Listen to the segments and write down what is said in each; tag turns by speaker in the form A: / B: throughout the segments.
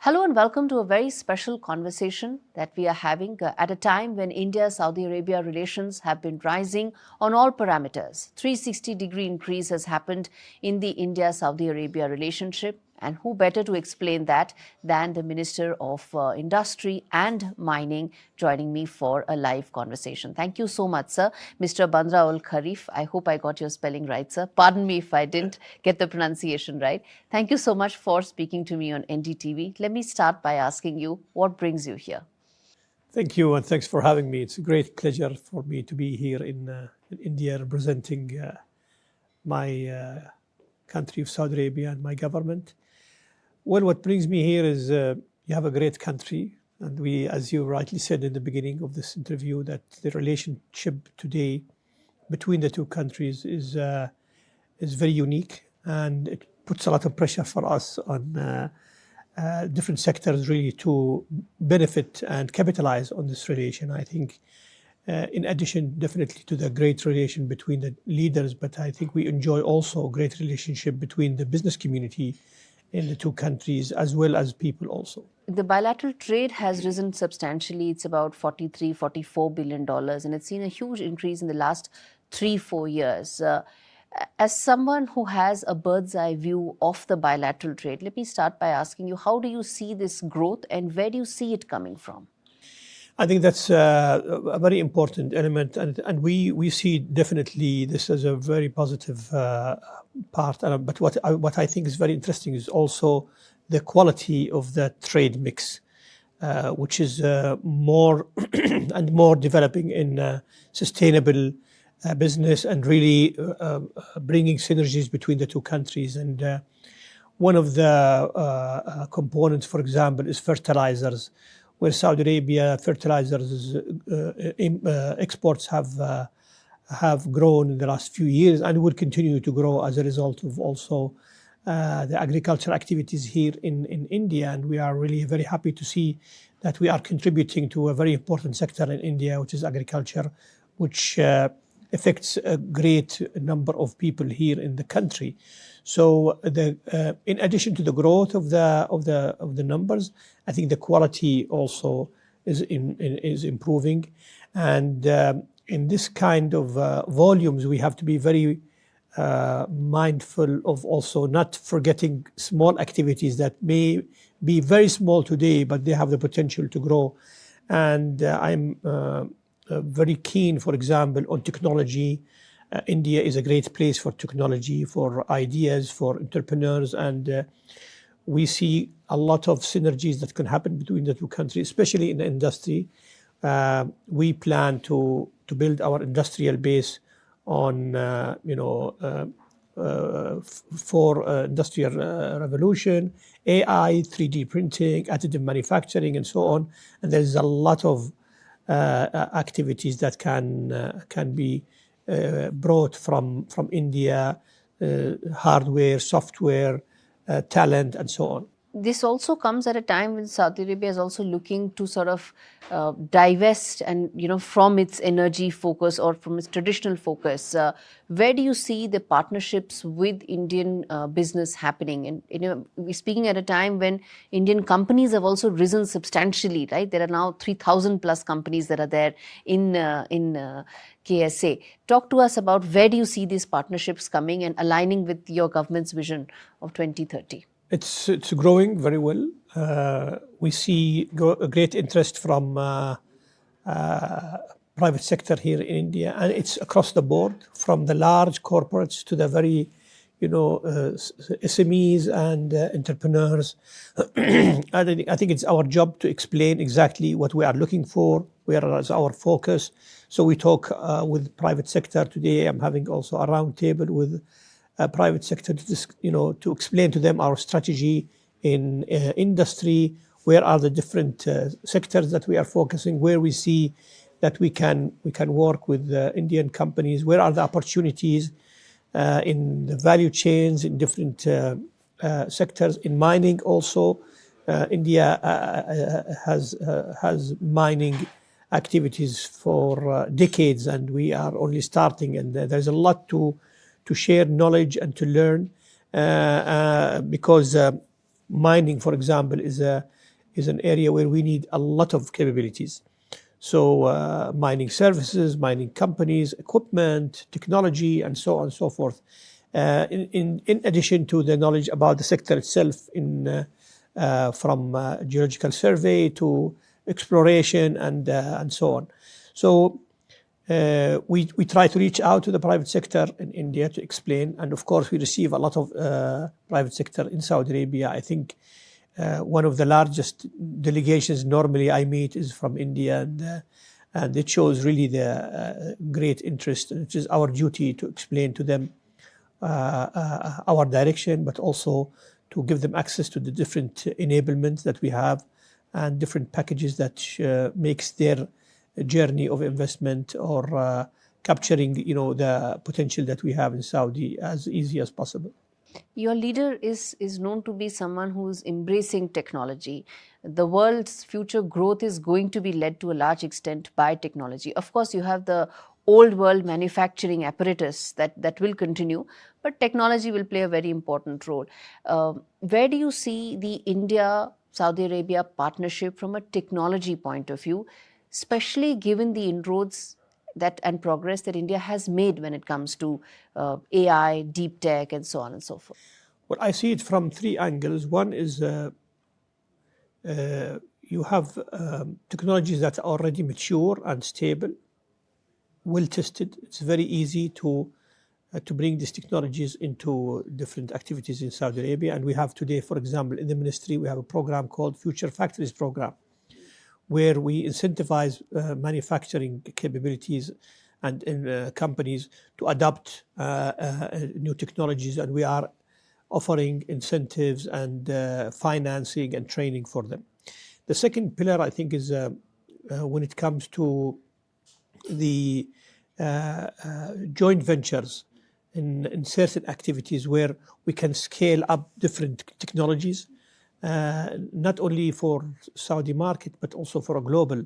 A: Hello and welcome to a very special conversation that we are having at a time when India-Saudi Arabia relations have been rising on all parameters. 360-degree increase has happened in the India-Saudi Arabia relationship. And who better to explain that than the Minister of Industry and Mining joining me for a live conversation. Thank you so much, sir. Mr. Bandar bin Ibrahim Alkhorayef. I hope I got your spelling right, sir. Pardon me if I didn't get the pronunciation right. Thank you so much for speaking to me on NDTV. Let me start by asking you, what brings you here?
B: Thank you, and thanks for having me. It's a great pleasure for me to be here in India representing my country of Saudi Arabia and my government. Well, what brings me here is you have a great country, and we, as you rightly said in the beginning of this interview, that the relationship today between the two countries is very unique, and it puts a lot of pressure for us on different sectors really to benefit and capitalize on this relation. I think in addition definitely to the great relation between the leaders, but I think we enjoy also a great relationship between the business community in the two countries as well as people also.
A: The bilateral trade has risen substantially. It's about $44 billion, and it's seen a huge increase in the last 3-4 years. As someone who has a bird's eye view of the bilateral trade, let me start by asking you, how do you see this growth and where do you see it coming from?
B: I think that's a very important element, and we see definitely this as a very positive part. But what I think is very interesting is also the quality of the trade mix, which is more and more developing in sustainable business and really bringing synergies between the two countries. And one of the components, for example, is fertilizers, where Saudi Arabia fertilizers exports have grown in the last few years and will continue to grow as a result of also the agricultural activities here in India. And we are really very happy to see that we are contributing to a very important sector in India, which is agriculture, which affects a great number of people here in the country. So, in addition to the growth of the numbers, I think the quality also is improving, and in this kind of volumes, we have to be very mindful of also not forgetting small activities that may be very small today, but they have the potential to grow. And I'm very keen, for example, on technology. India is a great place for technology, for ideas, for entrepreneurs, and we see a lot of synergies that can happen between the two countries, especially in the industry. We plan to build our industrial base on, for industrial revolution, AI, 3D printing, additive manufacturing, and so on. And there's a lot of activities that can be brought from India, hardware, software, talent, and so on.
A: This also comes at a time when Saudi Arabia is also looking to sort of divest and from its energy focus or from its traditional focus. Where do you see the partnerships with Indian business happening? And we're speaking at a time when Indian companies have also risen substantially, right? There are now 3,000 plus companies that are there in KSA. Talk to us about where do you see these partnerships coming and aligning with your government's vision of 2030?
B: It's growing very well. We see a great interest from private sector here in India, and it's across the board, from the large corporates to the very, SMEs and entrepreneurs. I think it's our job to explain exactly what we are looking for, where is our focus. So we talk with private sector today. I'm having also a round table with private sector to explain to them our strategy in industry, where are the different sectors that we are focusing, where we see that we can work with Indian companies, where are the opportunities in the value chains in different sectors. In mining also, India has mining activities for decades, and we are only starting, and there's a lot to share knowledge and to learn because Mining, for example, is an area where we need a lot of capabilities. So mining services, mining companies, equipment, technology, and so on and so forth. In addition to the knowledge about the sector itself, from geological survey to exploration and so on. So we try to reach out to the private sector in India to explain, and of course we receive a lot of private sector in Saudi Arabia. I think one of the largest delegations normally I meet is from India, and it shows really the great interest, and it is our duty to explain to them our direction, but also to give them access to the different enablements that we have and different packages that makes their journey of investment or capturing, the potential that we have in Saudi as easy as possible.
A: Your leader is known to be someone who is embracing technology. The world's future growth is going to be led to a large extent by technology. Of course, you have the old world manufacturing apparatus that will continue, but technology will play a very important role. Where do you see the India-Saudi Arabia partnership from a technology point of view, especially given the inroads and progress that India has made when it comes to AI, deep tech, and so on and so forth?
B: Well, I see it from three angles. One is you have technologies that are already mature and stable, well tested. It's very easy to bring these technologies into different activities in Saudi Arabia. And we have today, for example, in the ministry, we have a program called Future Factories Program, where we incentivize manufacturing capabilities and companies to adopt new technologies, and we are offering incentives and financing and training for them. The second pillar, I think, is when it comes to the joint ventures in certain activities where we can scale up different technologies, not only for Saudi market, but also for a global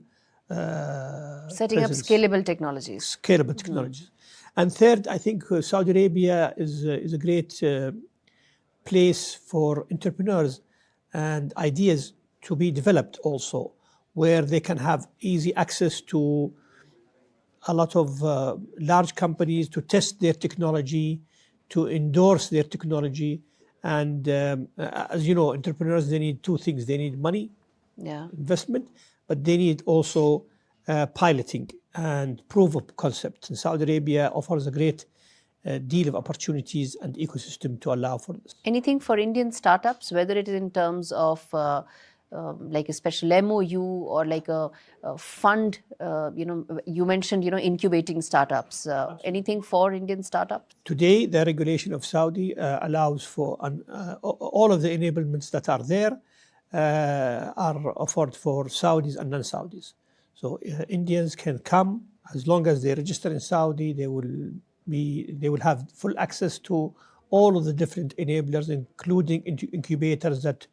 A: setting
B: presence.
A: Up scalable technologies.
B: Scalable technologies. And third, I think Saudi Arabia is a great place for entrepreneurs and ideas to be developed also, where they can have easy access to a lot of large companies to test their technology, to endorse their technology. And as you know, entrepreneurs, they need two things. They need money, investment, but they need also piloting and proof of concept. And Saudi Arabia offers a great deal of opportunities and ecosystem to allow for this.
A: Anything for Indian startups, whether it is in terms of like a special MOU or like a fund, you mentioned, incubating startups. Anything for Indian startups?
B: Today, the regulation of Saudi allows for all of the enablements that are there are offered for Saudis and non-Saudis. So Indians can come as long as they register in Saudi. They will have full access to all of the different enablers, including incubators that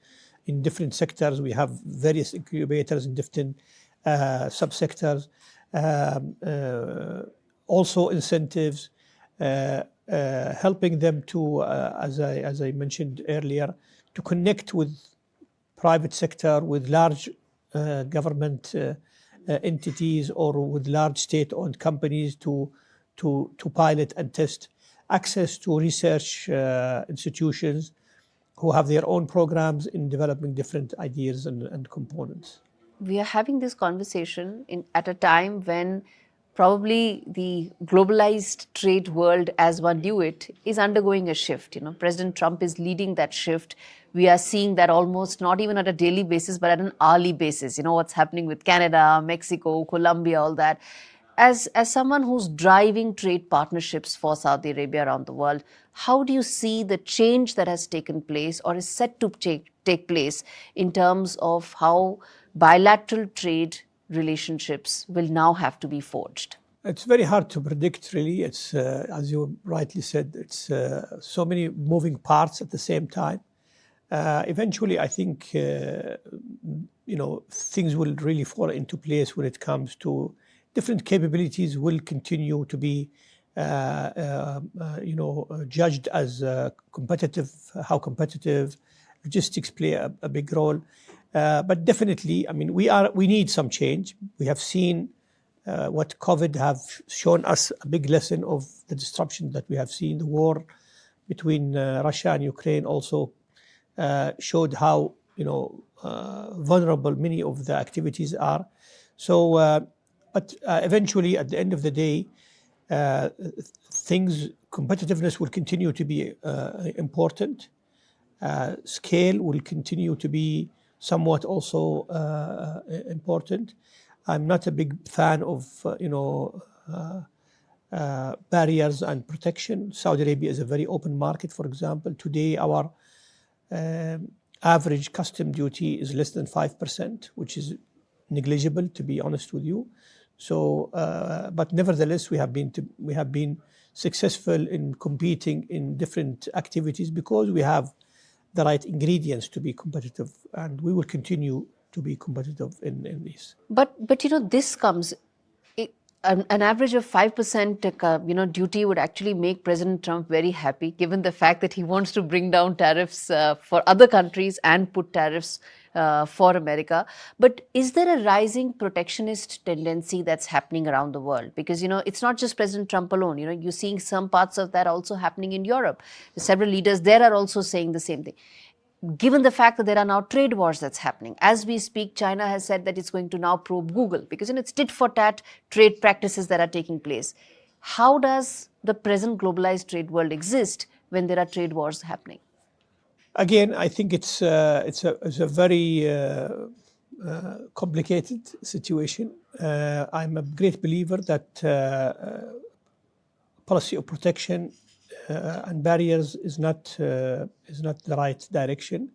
B: in different sectors. We have various incubators in different subsectors. Also incentives, helping them to, as I mentioned earlier, to connect with private sector, with large government entities, or with large state-owned companies to pilot and test, access to research institutions who have their own programs in developing different ideas and components.
A: We are having this conversation at a time when probably the globalized trade world as one knew it is undergoing a shift. President Trump is leading that shift. We are seeing that almost not even at a daily basis, but at an hourly basis. What's happening with Canada, Mexico, Colombia, all that. As someone who's driving trade partnerships for Saudi Arabia around the world, how do you see the change that has taken place or is set to take place in terms of how bilateral trade relationships will now have to be forged?
B: It's very hard to predict, really. It's, as you rightly said, it's so many moving parts at the same time. Eventually, I think, things will really fall into place when it comes to different capabilities will continue to be, judged as competitive, how competitive logistics play a big role. But definitely, I mean, we need some change. We have seen what COVID have shown us a big lesson of the disruption that we have seen. The war between Russia and Ukraine also showed how vulnerable many of the activities are. So, but eventually, at the end of the day, competitiveness will continue to be important. Scale will continue to be somewhat also important. I'm not a big fan of barriers and protection. Saudi Arabia is a very open market. For example, today our average custom duty is less than 5%, which is negligible, to be honest with you. So, but nevertheless, we have been successful in competing in different activities because we have the right ingredients to be competitive, and we will continue to be competitive in this.
A: But this comes. An average of 5% duty would actually make President Trump very happy, given the fact that he wants to bring down tariffs for other countries and put tariffs for America. But is there a rising protectionist tendency that's happening around the world? Because, it's not just President Trump alone. You're seeing some parts of that also happening in Europe. Several leaders there are also saying the same thing. Given the fact that there are now trade wars that's happening. As we speak, China has said that it's going to now probe Google because it's tit for tat trade practices that are taking place. How does the present globalized trade world exist when there are trade wars happening?
B: Again, I think it's a very complicated situation. I'm a great believer that policy of protection and barriers is not the right direction.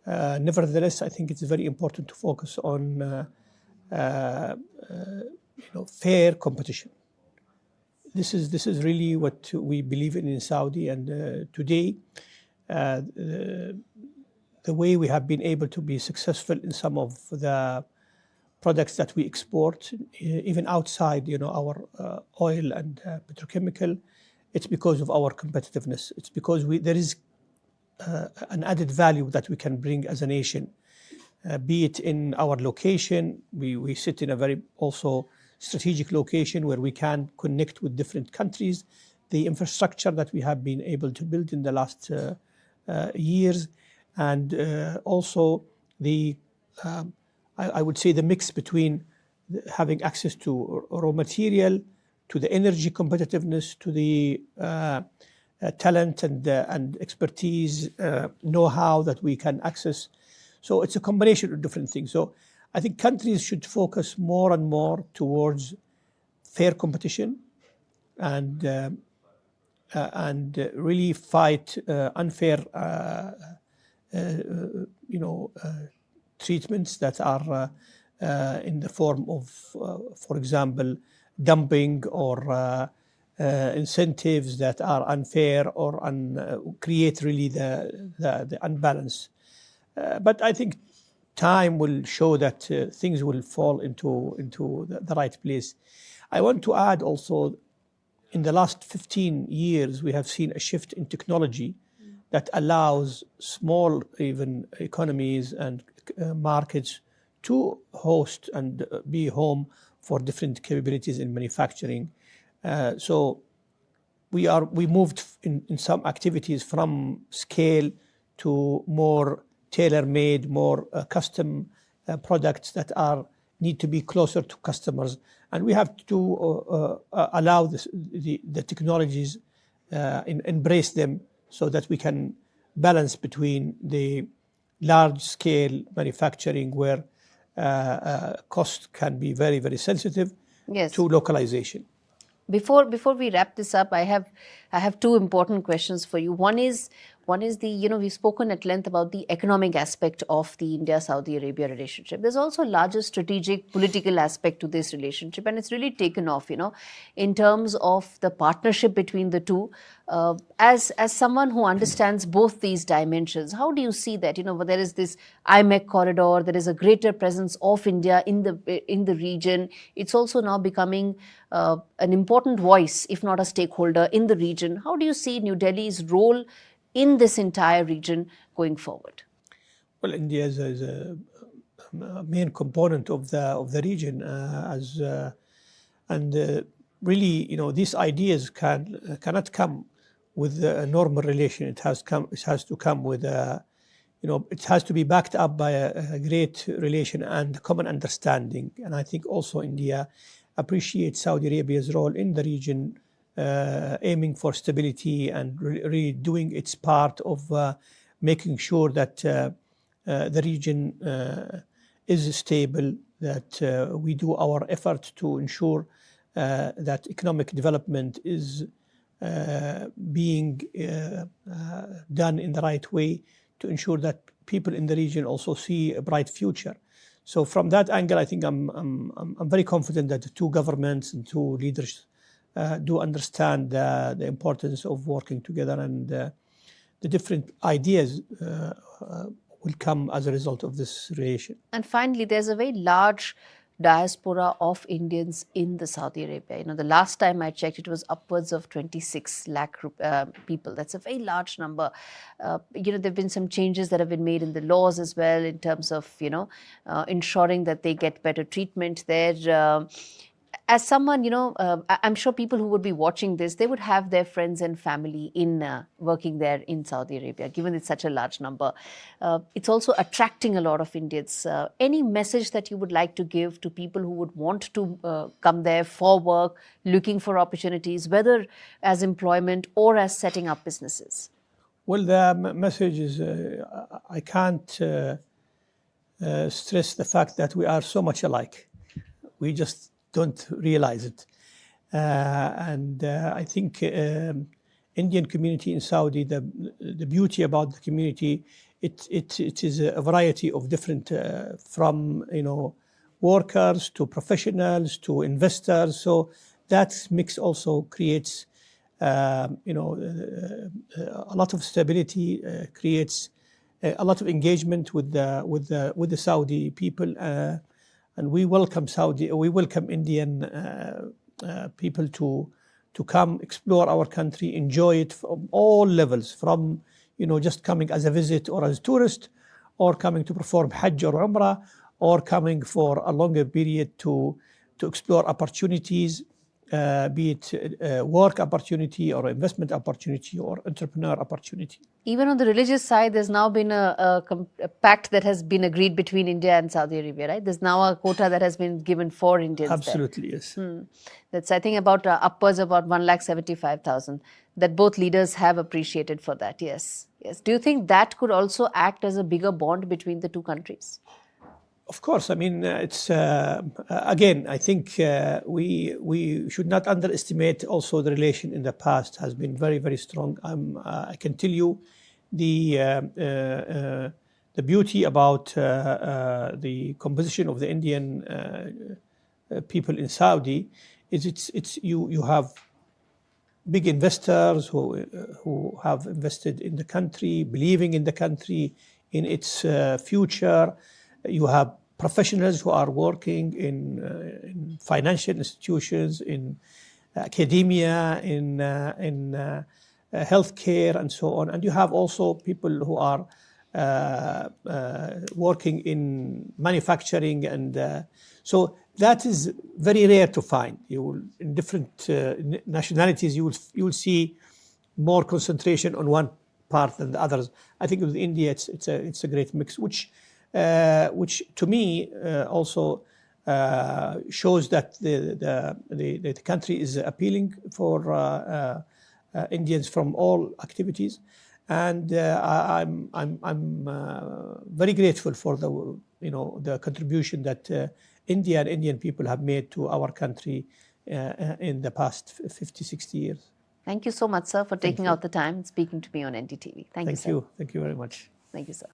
B: Nevertheless, I think it's very important to focus on fair competition. This is really what we believe in Saudi, and today the way we have been able to be successful in some of the products that we export, even outside our oil and petrochemical. It's because of our competitiveness. It's because there is an added value that we can bring as a nation, be it in our location. We sit in a very also strategic location where we can connect with different countries. The infrastructure that we have been able to build in the last years, and also I would say the mix between having access to raw material, to the energy competitiveness, to the talent and expertise, know-how that we can access. So it's a combination of different things. So I think countries should focus more and more towards fair competition and really fight unfair treatments that are in the form of, for example, dumping or incentives that are unfair or create really the unbalance. But I think time will show that things will fall into the right place. I want to add also, in the last 15 years, we have seen a shift in technology that allows small even economies and markets to host and be home for different capabilities in manufacturing. So we moved in some activities from scale to more tailor-made, more custom products that need to be closer to customers. And we have to allow the technologies, embrace them so that we can balance between the large-scale manufacturing where cost can be very, very sensitive, yes, to localization.
A: Before we wrap this up, I have two important questions for you. One is the, we've spoken at length about the economic aspect of the India-Saudi Arabia relationship. There's also a larger strategic political aspect to this relationship, and it's really taken off, in terms of the partnership between the two. As someone who understands both these dimensions, how do you see that? There is this IMEC corridor, there is a greater presence of India in the region. It's also now becoming an important voice, if not a stakeholder, in the region. How do you see New Delhi's role in this entire region going forward?
B: Well, India is a main component of the region, really, these ideas cannot come with a normal relation. It has to come with it has to be backed up by a great relation and common understanding. And I think also India appreciates Saudi Arabia's role in the region, aiming for stability and really doing its part of making sure that the region is stable, that we do our effort to ensure that economic development is being done in the right way to ensure that people in the region also see a bright future. So from that angle, I think I'm very confident that the two governments and two leaders do understand the importance of working together, and the different ideas will come as a result of this relation.
A: And finally, there's a very large diaspora of Indians in the Saudi Arabia. The last time I checked, it was upwards of 26 lakh people. That's a very large number. There have been some changes that have been made in the laws as well in terms of, ensuring that they get better treatment there. As someone, I'm sure people who would be watching this, they would have their friends and family in working there in Saudi Arabia, given it's such a large number. It's also attracting a lot of Indians. Any message that you would like to give to people who would want to come there for work, looking for opportunities, whether as employment or as setting up businesses?
B: Well, the message is I can't stress the fact that we are so much alike. We just don't realize it. I think Indian community in Saudi, the beauty about the community, it is a variety of different, from workers to professionals to investors. So that mix also creates a lot of stability, creates a lot of engagement with the Saudi people. And we welcome Indian people to come explore our country, enjoy it from all levels, from just coming as a visit or as a tourist, or coming to perform Hajj or Umrah, or coming for a longer period to explore opportunities, be it work opportunity or investment opportunity or entrepreneur opportunity.
A: Even on the religious side, there's now been a pact that has been agreed between India and Saudi Arabia, right? There's now a quota that has been given for Indians.
B: Absolutely,
A: there.
B: Yes.
A: That's, I think, about upwards about 175,000 that both leaders have appreciated for that. Yes. Do you think that could also act as a bigger bond between the two countries?
B: Of course. I mean, it's again, I think we should not underestimate also the relation in the past has been very, very strong. I can tell you the beauty about the composition of the Indian people in Saudi is you have big investors who have invested in the country, believing in the country, in its future. You have professionals who are working in financial institutions, in academia, in healthcare, and so on. And you have also people who are working in manufacturing, and so that is very rare to find. You will, in different nationalities, you will see more concentration on one part than the others. I think with India, it's a great mix, which to me also shows that the country is appealing for Indians from all activities, and I'm very grateful for the contribution that India and Indian people have made to our country in the past 50, 60 years.
A: Thank you so much, sir, for taking out the time and speaking to me on NDTV. Thank you, sir.
B: Thank you very much.
A: Thank you, sir.